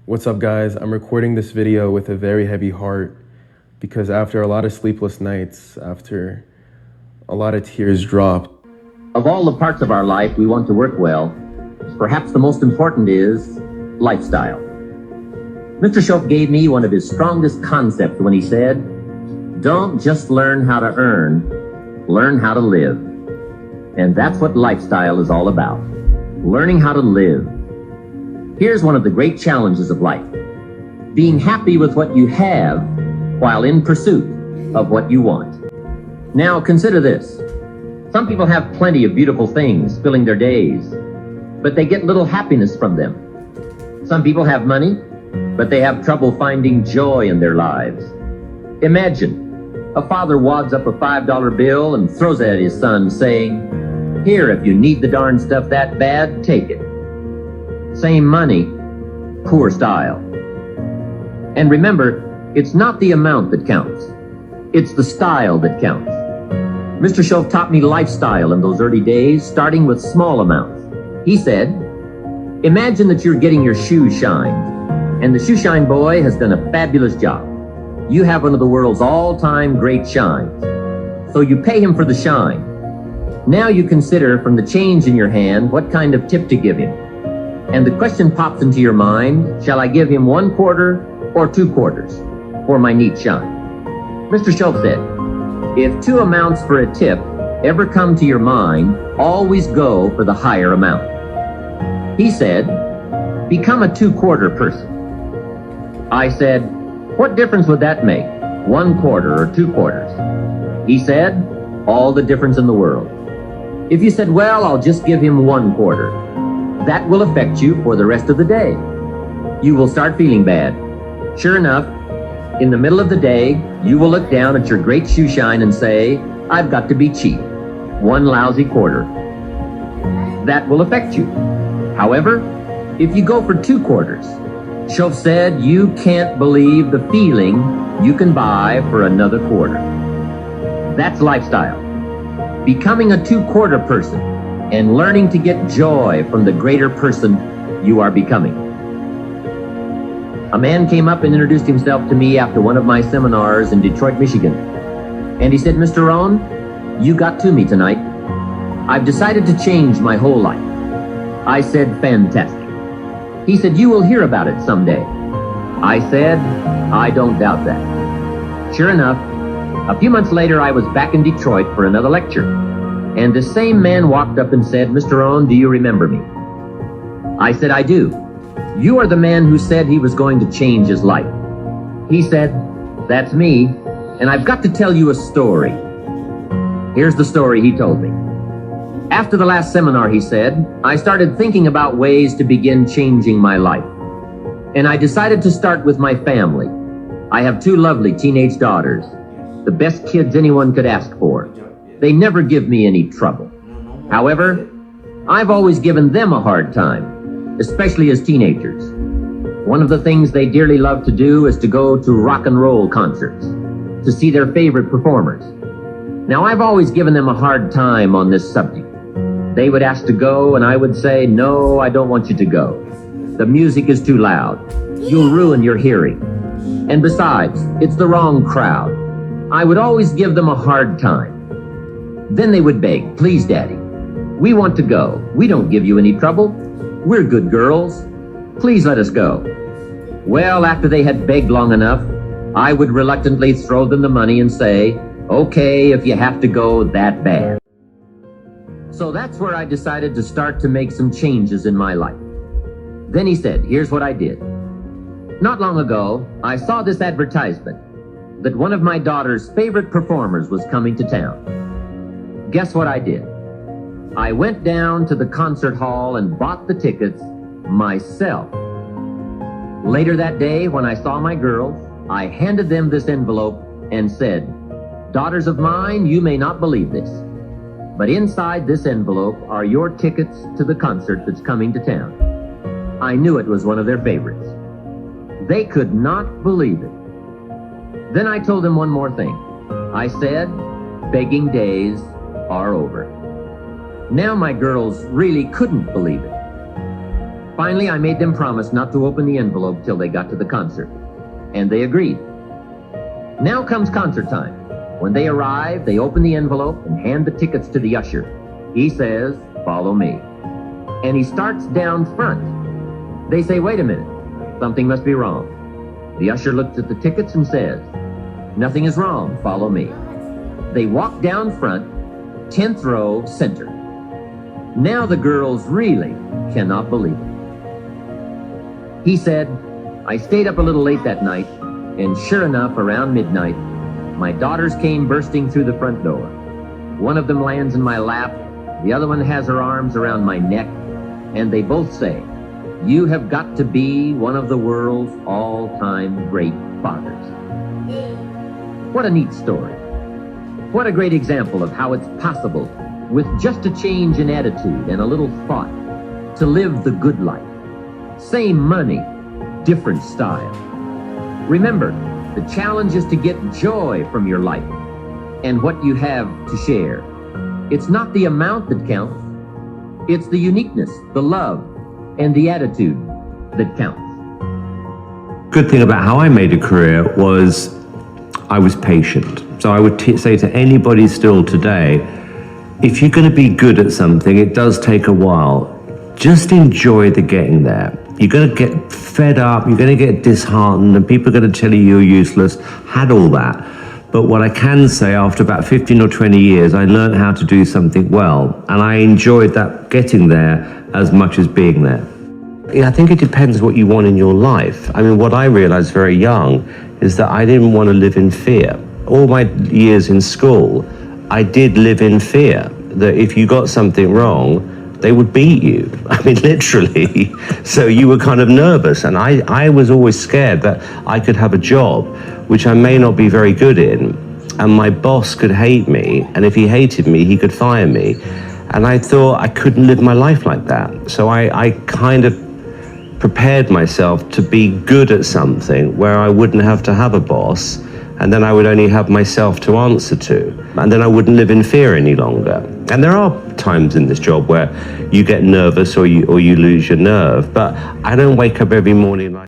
What's up, guys? I'm recording this video with a very heavy heart because after a lot of sleepless nights, after a lot of tears dropped. Of all the parts of our life we want to work well, perhaps the most important is lifestyle. Mr. Shope gave me one of his strongest concepts when he said, "Don't just learn how to earn, learn how to live." And that's what lifestyle is all about, learning how to live. Here's one of the great challenges of life: being happy with what you have while in pursuit of what you want. Now consider this. Some people have plenty of beautiful things filling their days, but they get little happiness from them. Some people have money, but they have trouble finding joy in their lives. Imagine a father wads up a $5 bill and throws it at his son, saying, "Here, if you need the darn stuff that bad, take it." Same money, poor style. And remember, it's not the amount that counts. It's the style that counts. Mr. Shope taught me lifestyle in those early days, starting with small amounts. He said, imagine that you're getting your shoes shined, and the shoe shine boy has done a fabulous job. You have one of the world's all-time great shines. So you pay him for the shine. Now you consider from the change in your hand what kind of tip to give him. And the question pops into your mind, shall I give him 1 quarter or 2 quarters for my neat shine? Mr. Shope said, if 2 amounts for a tip ever come to your mind, always go for the higher amount. He said, become a 2-quarter person. I said, what difference would that make, 1 quarter or 2 quarters? He said, all the difference in the world. If you said, well, I'll just give him 1 quarter, that will affect you for the rest of the day. You will start feeling bad. Sure enough, in the middle of the day, you will look down at your great shoe shine and say, I've got to be cheap. 1 lousy quarter. That will affect you. However, if you go for 2 quarters, Shope said you can't believe the feeling you can buy for another quarter. That's lifestyle. Becoming a 2-quarter person and learning to get joy from the greater person you are becoming. A man came up and introduced himself to me after one of my seminars in Detroit, Michigan. And he said, Mr. Rohn, you got to me tonight. I've decided to change my whole life. I said, fantastic. He said, you will hear about it someday. I said, I don't doubt that. Sure enough, a few months later, I was back in Detroit for another lecture. And the same man walked up and said, Mr. Rohn, do you remember me? I said, I do. You are the man who said he was going to change his life. He said, that's me, and I've got to tell you a story. Here's the story he told me. After the last seminar, he said, I started thinking about ways to begin changing my life. And I decided to start with my family. I have 2 lovely teenage daughters, the best kids anyone could ask for. They never give me any trouble. However, I've always given them a hard time, especially as teenagers. One of the things they dearly love to do is to go to rock and roll concerts, to see their favorite performers. Now, I've always given them a hard time on this subject. They would ask to go, and I would say, no, I don't want you to go. The music is too loud. You'll ruin your hearing. And besides, it's the wrong crowd. I would always give them a hard time. Then they would beg, please, Daddy, we want to go. We don't give you any trouble. We're good girls. Please let us go. Well, after they had begged long enough, I would reluctantly throw them the money and say, okay, if you have to go that bad. So that's where I decided to start to make some changes in my life. Then he said, here's what I did. Not long ago, I saw this advertisement that one of my daughter's favorite performers was coming to town. Guess what I did? I went down to the concert hall and bought the tickets myself. Later that day, when I saw my girls, I handed them this envelope and said, daughters of mine, you may not believe this, but inside this envelope are your tickets to the concert that's coming to town. I knew it was one of their favorites. They could not believe it. Then I told them one more thing. I said, begging days are over. Now my girls really couldn't believe it. Finally, I made them promise not to open the envelope till they got to the concert. And they agreed. Now comes concert time. When they arrive, they open the envelope and hand the tickets to the usher. He says, "Follow me." And he starts down front. They say, "Wait a minute, something must be wrong." The usher looks at the tickets and says, "Nothing is wrong, follow me." They walk down front, 10th row, center. Now the girls really cannot believe it. He said, "I stayed up a little late that night, and sure enough, around midnight, my daughters came bursting through the front door. One of them lands in my lap, the other one has her arms around my neck, and they both say, 'You have got to be one of the world's all-time great fathers.'" What a neat story. What a great example of how it's possible, with just a change in attitude and a little thought, to live the good life. Same money, different style. Remember, the challenge is to get joy from your life and what you have to share. It's not the amount that counts. It's the uniqueness, the love, and the attitude that counts. Good thing about how I made a career was I was patient. So I would say to anybody still today, if you're going to be good at something, it does take a while. Just enjoy the getting there. You're going to get fed up, you're going to get disheartened, and people are going to tell you you're useless. Had all that. But what I can say, after about 15 or 20 years, I learned how to do something well. And I enjoyed that getting there as much as being there. I think it depends what you want in your life. I mean, what I realized very young is that I didn't want to live in fear. All my years in school, I did live in fear that if you got something wrong, they would beat you. I mean, literally. So you were kind of nervous. And I was always scared that I could have a job, which I may not be very good in, and my boss could hate me. And if he hated me, he could fire me. And I thought I couldn't live my life like that. So I kind of prepared myself to be good at something where I wouldn't have to have a boss, and then I would only have myself to answer to, and then I wouldn't live in fear any longer. And there are times in this job where you get nervous or you lose your nerve, but I don't wake up every morning like